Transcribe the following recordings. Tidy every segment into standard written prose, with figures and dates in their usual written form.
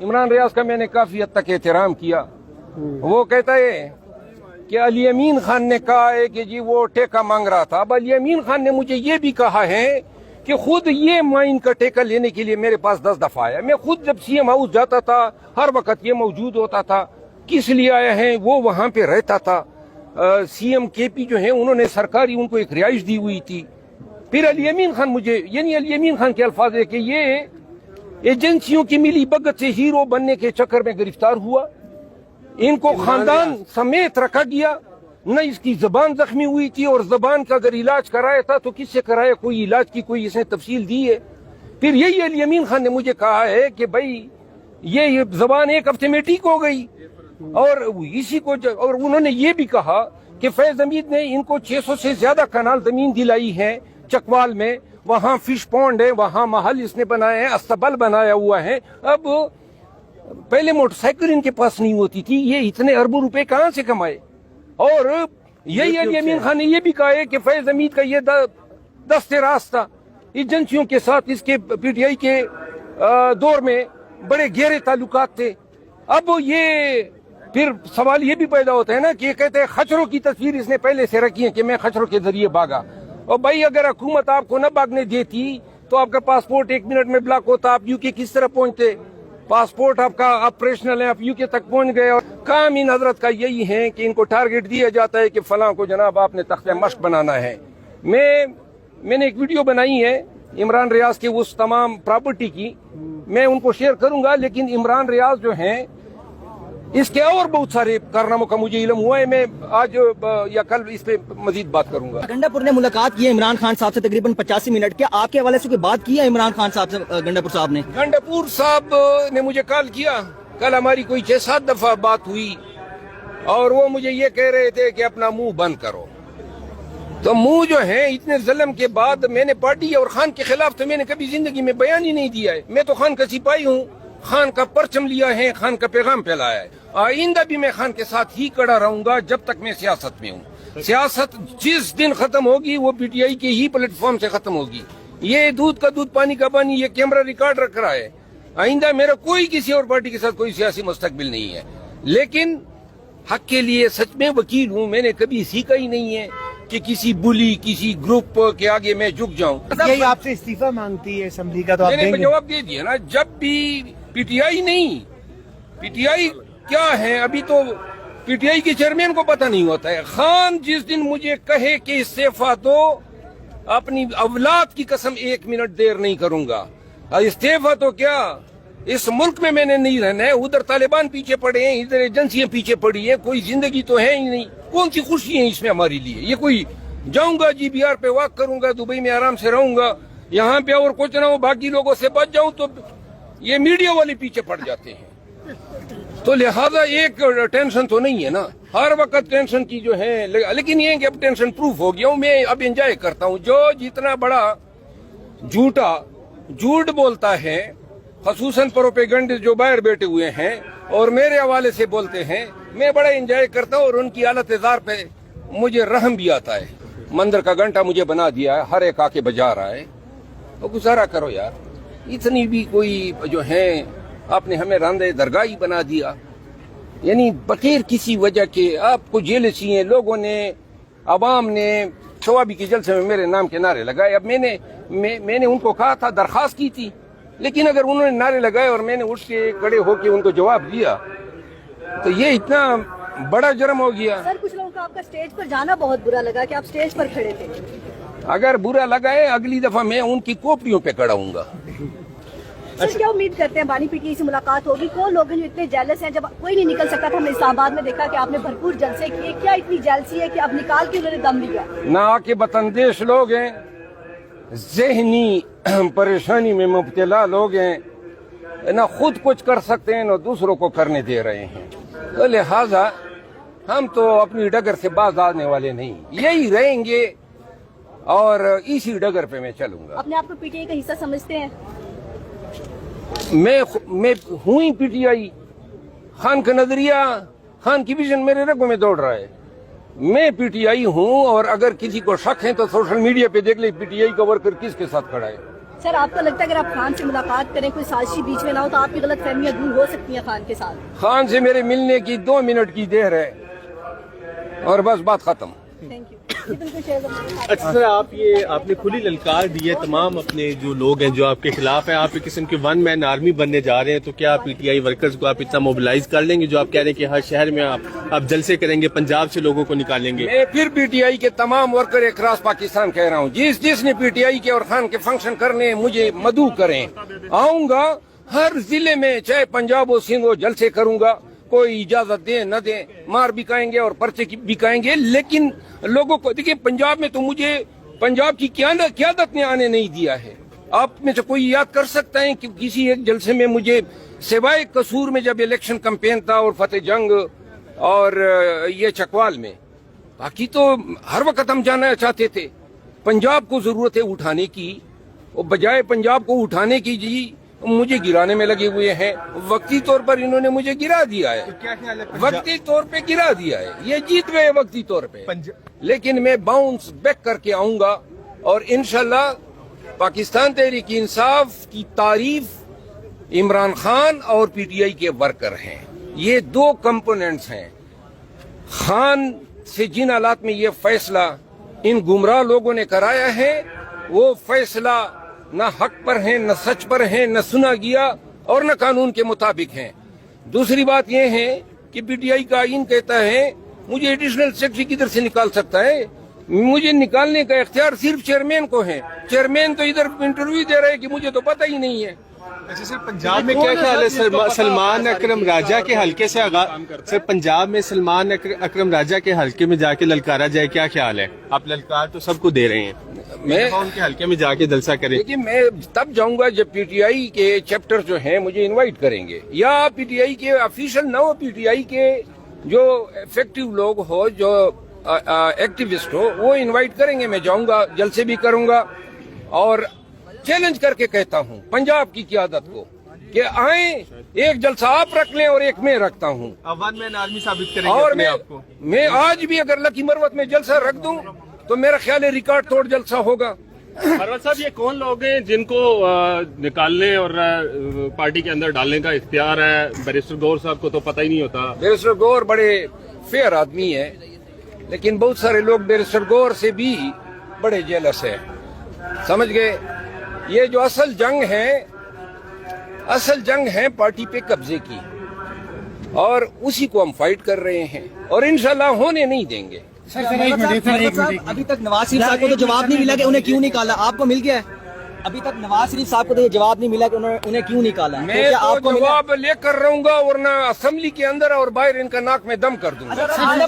इमरान रियाज का मैंने काफी हद तक एहतराम किया। वो कहता है कि अली अमीन खान ने कहा है कि जी वो ठेका मांग रहा था। अब अली अमीन खान ने मुझे ये भी कहा है कि खुद ये माइन का ठेका लेने के लिए मेरे पास 10 दफा आया। मैं खुद जब सीएम हाउस जाता था हर वक्त ये मौजूद होता था। किस लिए आया है, वो वहां पे रहता था। सीएम केपी जो है उन्होंने सरकारी उनको एक रिहाइश दी हुई थी। फिर अली अमीन खान मुझे, यानी अली अमीन खान के अल्फाज है कि ये एजेंसियों की मिली भगत से हीरो बनने के चक्कर में गिरफ्तार हुआ। इनको खानदान समेत रखा गया, न इसकी जबान जख्मी हुई थी, और जबान का अगर इलाज कराया था तो किससे कराया, कोई इलाज की कोई इसने तफसील दी है। फिर यही अली अमीन खान ने मुझे कहा है कि भाई ये जबान एक हफ्ते में ठीक हो गई, और इसी को और उन्होंने ये भी कहा कि फैज हमीद ने इनको 600 से ज्यादा कनाल जमीन दिलाई है चकवाल में, वहां फिश पॉन्ड है, वहां महल इसने बनाए हैं, अस्तबल बनाया हुआ है। अब पहले मोटरसाइकिल इनके पास नहीं होती थी, ये इतने अरबों रुपए कहां से कमाए। और यही अली अमीन खान ने ये भी कहा है कि फैज हमीद का ये दस्ते रास्ता एजेंसियों के साथ इसके पीटीआई के दौर में बड़े गहरे ताल्लुकात थे। अब ये फिर सवाल ये भी पैदा होता है ना कि ये कहते हैं खचरों की तस्वीर इसने पहले से रखी है कि मैं खचरों के जरिए भागा। और भाई अगर हुकूमत आपको न भागने देती तो आपका पासपोर्ट 1 मिनट में ब्लॉक होता, आप यूके किस तरह पहुंचते। पासपोर्ट आपका ऑपरेशनल है, आप यूके तक पहुंच गए। और काम इन हजरत का यही है कि इनको टारगेट दिया जाता है कि फलां को जनाब आपने तख्ते मश्क बनाना है। मैंने एक वीडियो बनाई है इमरान रियाज के उस तमाम प्रॉपर्टी की, मैं उनको शेयर करूंगा। लेकिन इमरान रियाज जो हैं इसके और बहुत सारे कारनामों का मुझे इल्म हुआ है। मैं आज या कल इस पे मजीद बात करूंगा। गंडापुर ने मुलाकात की है इमरान खान साहब से तकरीबन 85 मिनट के, आपके हवाले से कोई बात की है इमरान खान साहब से गंडापुर साहब ने? गंडापुर साहब ने मुझे कॉल किया, कल हमारी कोई 6-7 दफा बात हुई, और वो मुझे ये कह रहे थे कि अपना मुंह बंद करो। तो मुंह जो है इतने जुल्म के बाद मैंने पार्टी और खान के खिलाफ तो मैंने कभी जिंदगी में बयान ही नहीं दिया है। मैं तो खान का सिपाही हूँ, खान का परचम लिया है, खान का पैगाम फैलाया है। आइंदा भी मैं खान के साथ ही खड़ा रहूंगा जब तक मैं सियासत में हूँ। सियासत जिस दिन खत्म होगी वो पीटीआई के ही प्लेटफॉर्म से खत्म होगी। ये दूध का दूध पानी का पानी, ये कैमरा रिकॉर्ड रख रहा है। आइंदा मेरा कोई किसी और पार्टी के साथ कोई सियासी मुस्तकबिल नहीं है, लेकिन हक के लिए सच में वकील हूँ। मैंने कभी सीखा ही नहीं है कि किसी बुली किसी ग्रुप के आगे मैं झुक जाऊं। यही आपसे इस्तीफा मांगती है असेंबली का, तो आप मैंने देंगे? जवाब दे दिया ना। जब भी पीटीआई नहीं, पीटीआई क्या है अभी तो पीटीआई के चेयरमैन को पता नहीं होता है। खान जिस दिन मुझे कहे कि इस्तीफा दो, अपनी औलाद की कसम 1 मिनट देर नहीं करूंगा। इस्तीफा तो क्या, इस मुल्क में मैंने नहीं रहना है। उधर तालिबान पीछे पड़े हैं, इधर एजेंसियां पीछे पड़ी है, कोई जिंदगी तो है ही नहीं। कौन सी खुशी है इसमें हमारे लिए? ये कोई जाऊंगा GBR पे वॉक करूंगा, दुबई में आराम से रहूंगा, यहाँ पे और कुछ ना हो, बाकी लोगों से बच जाऊं, तो ये मीडिया वाले पीछे पड़ जाते हैं। तो लिहाजा एक टेंशन तो नहीं है ना, हर वक्त टेंशन की जो है। लेकिन ये कि अब टेंशन प्रूफ हो गया हूँ मैं, अब एंजॉय करता हूँ। जो जितना बड़ा झूठ बोलता है, खसूसन प्रोपेगेंडिस्ट जो बाहर बैठे हुए हैं और मेरे हवाले से बोलते हैं, मैं बड़ा एंजॉय करता हूँ। और उनकी हालत जार पे मुझे रहम भी आता है। मंदिर का घंटा मुझे बना दिया है, हर एक आके बजा रहा है। तो गुजारा करो यार, इतनी भी कोई जो है आपने हमें रांदे दरगाह ही बना दिया। यानी बगैर किसी वजह के आपको जेलसी है। लोगों ने, अवाम ने शवाबी के जलसे में मेरे नाम के नारे लगाए। अब मैंने उनको कहा था, दरखास्त की थी, लेकिन अगर उन्होंने नारे लगाए और मैंने उठ के खड़े होके उनको जवाब दिया तो ये इतना बड़ा जुर्म हो गया। सर, कुछ लोगों को आपका स्टेज पर जाना बहुत बुरा लगा कि आप स्टेज पर खड़े थे। अगर बुरा लगा है, अगली दफा मैं उनकी कोपड़ियों पे खड़ा हूँगा। सर, क्या उम्मीद करते हैं बानी पीटीआई से मुलाकात होगी? कौन लोग हैं जो इतने जेलस हैं? जब कोई नहीं निकल सकता था, हमने इस्लामाबाद में देखा कि आपने भरपूर जलसे किए, क्या इतनी जेलसी है कि अब निकाल के उन्होंने दम लिया? ना आके बतंदेश लोग हैं, ज़हनी परेशानी में मुब्तला लोग हैं, ना खुद कुछ कर सकते हैं ना दूसरों को करने दे रहे हैं। तो लिहाजा हम तो अपनी डगर से बाज आने वाले नहीं, यही रहेंगे और इसी डगर पे मैं चलूंगा। अपने आप को पीटीआई का हिस्सा समझते हैं? मैं हूँ ही पीटीआई। खान का नजरिया, खान की विजन मेरे रगों में दौड़ रहा है। मैं पीटीआई हूँ, और अगर किसी को शक है तो सोशल मीडिया पे देख ले पीटीआई का वर्कर किसके साथ खड़ा है। सर आपको लगता है अगर आप खान से मुलाकात करें कोई साजिशी बीच में ना हो तो आपकी गलत फहमियां दूर हो सकती हैं खान के साथ? खान से मेरे मिलने की 2 मिनट की देर है और बस बात खत्म। Thank you. जी, बिल्कुल शेयर करें। अच्छा सर, आपने खुली ललकार दी है तमाम अपने जो लोग हैं जो आपके खिलाफ हैं, आप एक किस्म के 1 मैन आर्मी बनने जा रहे हैं, तो क्या पीटीआई वर्कर्स को आप इतना मोबिलाइज कर लेंगे जो आप कह रहे हैं कि हर शहर में आप जलसे करेंगे, पंजाब से लोगों को निकालेंगे? मैं फिर पीटीआई के तमाम वर्कर एक रास पाकिस्तान कह रहा हूँ, जिसने पीटीआई के और खान के फंक्शन करने मुझे मदऊ करें, आऊंगा हर जिले में, चाहे पंजाब हो सिंध हो, जलसे करूंगा। कोई इजाजत दे न दे, मार बिकाएंगे और पर्चे बिकाएंगे। लेकिन लोगों को देखिए, पंजाब में तो मुझे पंजाब की क़यादत ने आने नहीं दिया है। आप में से कोई याद कर सकता है कि किसी एक जलसे में मुझे, सिवाय कसूर में जब इलेक्शन कैंपेन था और फतेह जंग और ये चकवाल में, बाकी तो हर वक्त हम जाना चाहते थे। पंजाब को जरूरत है उठाने की, और बजाय पंजाब को उठाने की जी मुझे गिराने में लगे हुए हैं। वक्ती तौर पर इन्होंने मुझे गिरा दिया है, वक्ती तौर पे गिरा दिया है, ये जीत गए वक्ती तौर पे, लेकिन मैं बाउंस बैक करके आऊंगा और इंशाल्लाह पाकिस्तान तहरीक इंसाफ की तारीफ इमरान खान और पीटीआई के वर्कर हैं। ये 2 कंपोनेंट्स हैं। खान से जिन हालात में ये फैसला इन गुमराह लोगों ने कराया है, वो फैसला न हक पर है, न सच पर है, न सुना गया और न कानून के मुताबिक है। दूसरी बात यह है कि पीटीआई का आईन कहता है मुझे एडिशनल सेक्रेटरी किधर से निकाल सकता है, मुझे निकालने का इख्तियार सिर्फ चेयरमैन को है। चेयरमैन तो इधर इंटरव्यू दे रहे हैं कि मुझे तो पता ही नहीं है। अच्छा सर, पंजाब में क्या ख्याल है? सलमान अकरम राजा के हल्के से सर, पंजाब में सलमान अकरम राजा के हल्के में जाके ललकारा जाए, क्या ख्याल है? आप ललकार तो सबको दे रहे हैं, मैं उनके हल्के में जाके जलसा करें। देखिए, मैं तब जाऊंगा जब पीटीआई के चैप्टर जो हैं मुझे इनवाइट करेंगे, या पीटीआई के ऑफिशियल न हो, पीटीआई के जो इफेक्टिव लोग हो, जो एक्टिविस्ट हो, वो इनवाइट करेंगे। मैं जाऊंगा, जलसे भी करूंगा और चैलेंज करके कहता हूँ पंजाब की क़यादत को कि आए, एक जलसा आप रख लें और एक मैं रखता हूँ, 1 मैन आर्मी साबित करेंगे और अपने आप को। मैं आज भी अगर लकी मरवत में जलसा रख दूं तो मेरा ख्याल है रिकॉर्ड तोड़ जलसा होगा। मरवत साहब, ये कौन लोग हैं जिनको निकालने और पार्टी के अंदर डालने का इख्तियार है? बैरिस्टर गौर साहब को तो पता ही नहीं होता। बैरिस्टर गौर बड़े फेयर आदमी है, लेकिन बहुत सारे लोग बैरिस्टर गौर से भी बड़े जेलस है, समझ गए? ये जो असल जंग है पार्टी पे कब्जे की, और उसी को हम फाइट कर रहे हैं और इंशाल्लाह होने नहीं देंगे। सर अभी तक नवाज शरीफ साहब को तो जवाब नहीं मिला कि उन्हें क्यों निकाला, आपको मिल गया है? अभी तक नवाज शरीफ साहब को तो ये जवाब नहीं मिला कि उन्हें क्यों निकाला। मैं तो आपको जवाब लेकर रहूंगा, वरना असेंबली के अंदर और बाहर इनका नाक में दम कर दूंगा। पाकिस्तान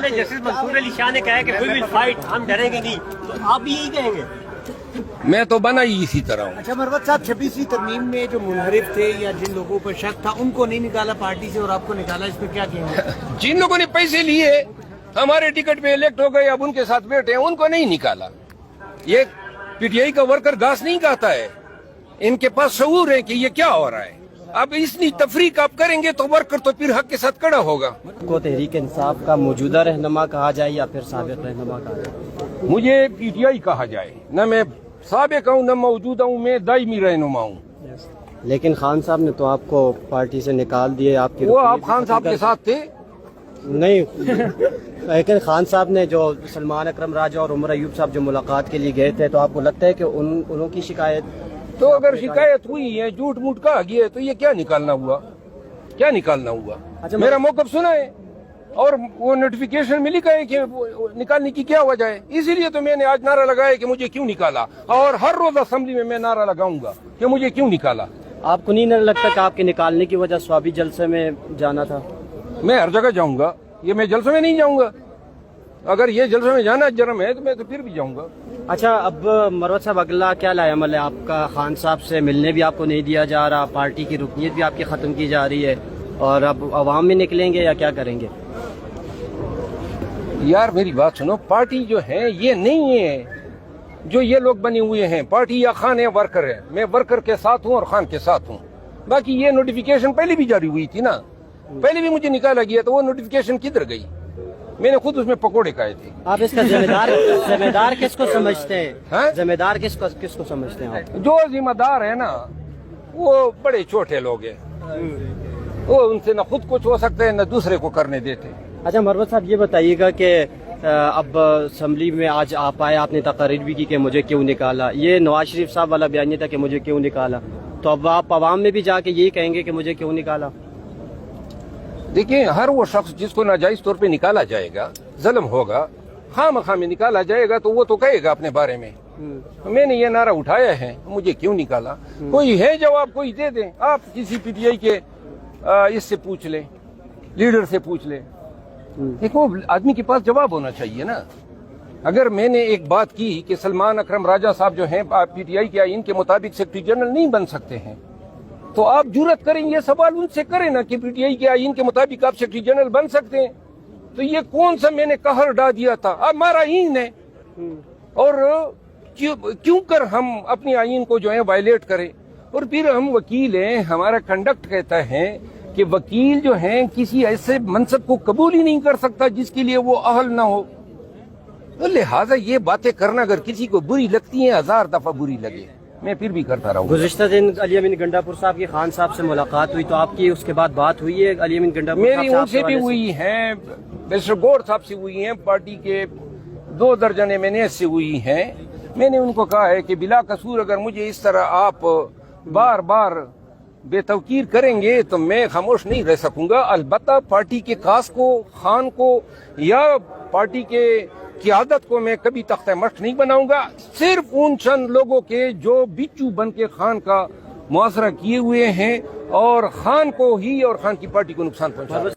में जस्टिस मंसूर अली शाह ने कहा कि वी विल फाइट, हम डरेंगे नहीं, तो आप भी यही कहेंगे? मैं तो बना ही इसी तरह हूँ। अच्छा मरवत साहब, 26वीं तरमीम में जो मुनहरिफ थे या जिन लोगों पर शक था, उनको नहीं निकाला पार्टी से और आपको निकाला, इस पर क्या कहेंगे? जिन लोगों ने पैसे लिए, हमारे टिकट पे इलेक्ट हो गए, अब उनके साथ बैठे हैं, उनको नहीं निकाला। ये पीटीआई का वर्कर घास नहीं खाता है, इनके पास शऊर है कि ये क्या हो रहा है। अब इतनी तफरीक आप करेंगे तो वर्कर तो फिर हक के साथ खड़ा होगा। को तहरीक इंसाफ का मौजूदा रहनुमा कहा जाए या फिर साबिक रहनुमा कहा जाए? मुझे पीटीआई कहा जाए, न मैं साबिक हूँ न मौजूदा हूँ, मैं दायमी रहनुमा हूँ। लेकिन खान साहब ने तो आपको पार्टी से निकाल दिए, आपकी वो आप खान साहब के साथ थे? नहीं, लेकिन खान साहब ने जो सलमान अकरम राजा और उमर अयूब साहब जो मुलाकात के लिए गए थे, तो आपको लगता है कि उनकी शिकायत, तो अगर शिकायत हुई है, झूठ मूठ कहा गया है, तो ये क्या निकालना हुआ? क्या निकालना हुआ? अच्छा, मेरा मौक़िफ़ सुना है और वो नोटिफिकेशन मिली का है कि निकालने की क्या वजह है। इसीलिए तो मैंने आज नारा लगाया कि मुझे क्यों निकाला, और हर रोज असेंबली में मैं नारा लगाऊंगा कि मुझे क्यों निकाला। आपको नहीं लगता कि आपके निकालने की वजह स्वाबी जलसे में जाना था? मैं हर जगह जाऊंगा, ये मैं जलसे में नहीं जाऊंगा। अगर ये जलसे में जाना जरम है तो मैं तो फिर भी जाऊंगा। अच्छा, अब मरवत साहब, अगला क्या लाएमल है आपका? खान साहब से मिलने भी आपको नहीं दिया जा रहा, पार्टी की रुकनीत भी आपकी खत्म की जा रही है, और अब अवाम में निकलेंगे या क्या करेंगे? यार मेरी बात सुनो, पार्टी जो है ये नहीं है जो ये लोग बने हुए हैं। पार्टी या खान है, वर्कर है। मैं वर्कर के साथ हूँ और खान के साथ हूँ। बाकी ये नोटिफिकेशन पहले भी जारी हुई थी ना, पहले भी मुझे निकाला गया, तो वो नोटिफिकेशन किधर गई? मैंने खुद उसमें पकोड़े खाए थे। आप इसका जिम्मेदार किसको समझते हैं? हैं? जिम्मेदार किसको समझते हैं आप? जो जिम्मेदार है ना वो बड़े छोटे लोग हैं, वो उनसे न खुद कुछ हो सकते हैं न दूसरे को करने देते। अच्छा मरवत साहब, ये बताइएगा कि अब असम्बली में आज आप आए, आपने तकरीर भी की कि मुझे क्यों निकाला, ये नवाज शरीफ साहब वाला बयान था कि मुझे क्यों निकाला, तो अब आप आवाम में भी जाके यही कहेंगे कि मुझे क्यों निकाला? देखिए, हर वो शख्स जिसको नाजायज तौर पे निकाला जाएगा, जुल्म होगा, खामखा में निकाला जाएगा, तो वो तो कहेगा अपने बारे में मैंने ये नारा उठाया है, मुझे क्यों निकाला। कोई है जवाब, कोई दे दे। आप किसी पीटीआई के इससे पूछ ले, लीडर से पूछ ले, देखो आदमी के पास जवाब होना चाहिए ना। अगर मैंने एक बात की कि सलमान अकरम राजा साहब जो हैं पीटीआई के आईन के मुताबिक सेक्रेटरी जनरल नहीं बन सकते हैं, तो आप जुर्रत करें ये सवाल उनसे करें ना कि पीटीआई के आईन के मुताबिक आप सेक्रेटरी जनरल बन सकते हैं। तो ये कौन सा मैंने कहर डा दिया था? अब हमारा आईन है, और क्यों कर हम अपनी आईन को जो है वायलेट करें। और फिर हम वकील हैं, हमारा कंडक्ट कहता है कि वकील जो हैं किसी ऐसे मनसब को कबूल ही नहीं कर सकता जिसके लिए वो अहल ना हो। तो लिहाजा ये बातें करना अगर किसी को बुरी लगती है, 1000 दफा बुरी लगे, मैं फिर भी करता रहूँ। गुज़िश्ता दिन अली अमीन गंडापुर साहब की खान साहब से मुलाकात हुई, तो आपकी उसके बाद बात हुई है अली अमीन गंडापुर मेरी उनसे भी हुई है, मिस्टर गौर साहब से हुई है, पार्टी के 2 दर्जन एमएनए से हुई हैं। मैंने उनको कहा है कि बिला कसूर अगर मुझे इस तरह आप बार बार बेतवकीर करेंगे तो मैं खामोश नहीं रह सकूंगा। अलबत्ता पार्टी के कास को, खान को या पार्टी के क़ियादत को मैं कभी तख्ते मश्क नहीं बनाऊंगा। सिर्फ उन चंद लोगों के जो बिच्छू बन के खान का मुआसरा किए हुए हैं और खान को ही और खान की पार्टी को नुकसान पहुंचा।